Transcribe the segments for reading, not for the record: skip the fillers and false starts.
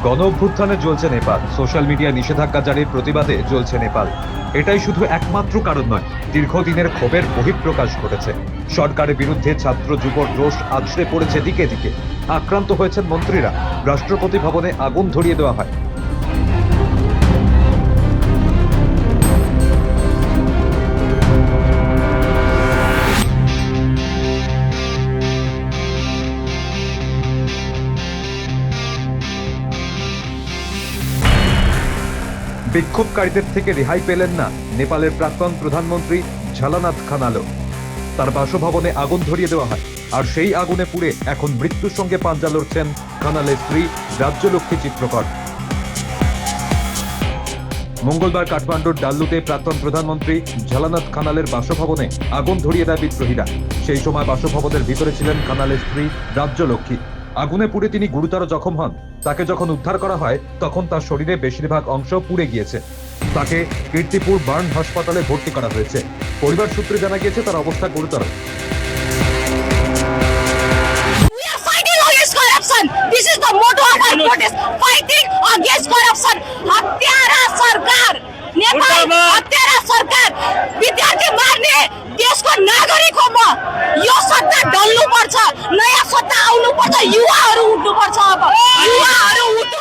গণ অভ্যুত্থানে জ্বলছে নেপাল, সোশ্যাল মিডিয়া নিষেধাজ্ঞা জারির প্রতিবাদে জ্বলছে নেপাল। এটাই শুধু একমাত্র কারণ নয়, দীর্ঘদিনের ক্ষোভের বহিঃপ্রকাশ ঘটেছে। সরকারের বিরুদ্ধে ছাত্র যুবর রোষ আছড়ে পড়েছে দিকে দিকে। আক্রান্ত হয়েছেন মন্ত্রীরা, রাষ্ট্রপতি ভবনে আগুন ধরিয়ে দেওয়া হয়। বিক্ষোভকারীদের থেকে রেহাই পেলেন না নেপালের প্রাক্তন প্রধানমন্ত্রী ঝালানাথ খানালো। তার বাসভবনে আগুন ধরিয়ে দেওয়া হয়, আর সেই আগুনে পুড়ে এখন মৃত্যুর সঙ্গে পাঞ্জা লড়ছেন খানালের স্ত্রী রাজ্যলক্ষ্মী চিত্রকর। মঙ্গলবার কাঠমান্ডুর ডাল্লুতে প্রাক্তন প্রধানমন্ত্রী ঝালানাথ খানালের বাসভবনে আগুন ধরিয়ে দেয় বিদ্রোহীরা। সেই সময় বাসভবনের ভিতরে ছিলেন খানালের স্ত্রী রাজ্যলক্ষ্মী। আগুনে পুড়ে তিনি গুরুতর জখম হন। তাকে যখন উদ্ধার করা হয় তখন তার শরীরে বেশিরভাগ অংশ পুড়ে গিয়েছে। তাকে কীর্তিপুর বার্ন হাসপাতালে ভর্তি করা হয়েছে। পরিবার সূত্রে জানা গিয়েছে তার অবস্থা গুরুতর। This is the motto of our protest, fighting against corruption. हत्यारा सरकार, नेपाल हत्यारा सरकार, विद्यार्थी मार्ने देशको नागरिकमा यो सत्ता ढल्नु पर्छ, नयाँ सत्ता आउनु पर्छ, युवाहरू उठ्नु पर्छ। अब युवाहरू उठ्नु।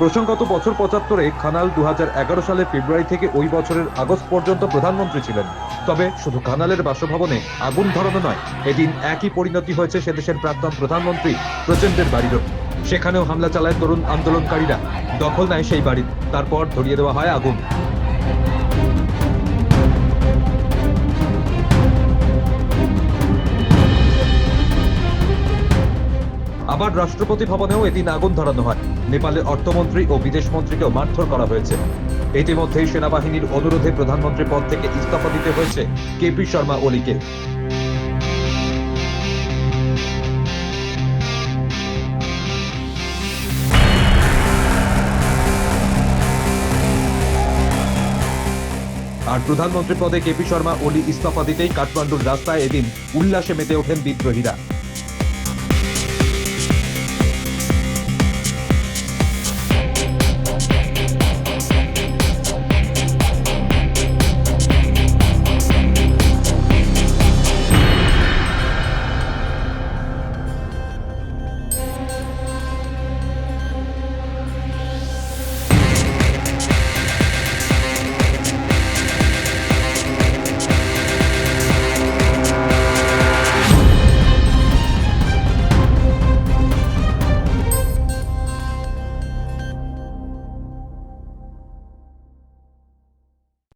প্রসঙ্গত বছর 75-এ খানাল 2011 সালের ফেব্রুয়ারি থেকে ওই বছরের আগস্ট পর্যন্ত প্রধানমন্ত্রী ছিলেন। তবে শুধু খানালের বাসভবনে আগুন ধরানো নয়, এদিন একই পরিণতি হয়েছে সেদেশের প্রাক্তন প্রধানমন্ত্রী প্রচণ্ডের বাড়িরও। সেখানেও হামলা চালায় তরুণ আন্দোলনকারীরা, দখল নেয় সেই বাড়ি, তারপর ধরিয়ে দেওয়া হয় আগুন। আবার রাষ্ট্রপতি ভবনেও এদিন আগুন ধরানো হয়। নেপালের অর্থমন্ত্রী ও বিদেশ মন্ত্রীকেও মারধর করা হয়েছে। ইতিমধ্যেই সেনাবাহিনীর অনুরোধে প্রধানমন্ত্রী পদ থেকে ইস্তফা দিতে হয়েছে কেপি শর্মা ওলিকে। আর প্রধানমন্ত্রী পদে কেপি শর্মা ওলি ইস্তফা দিতেই কাঠমান্ডুর রাস্তায় এদিন উল্লাসে মেতে ওঠেন বিদ্রোহীরা।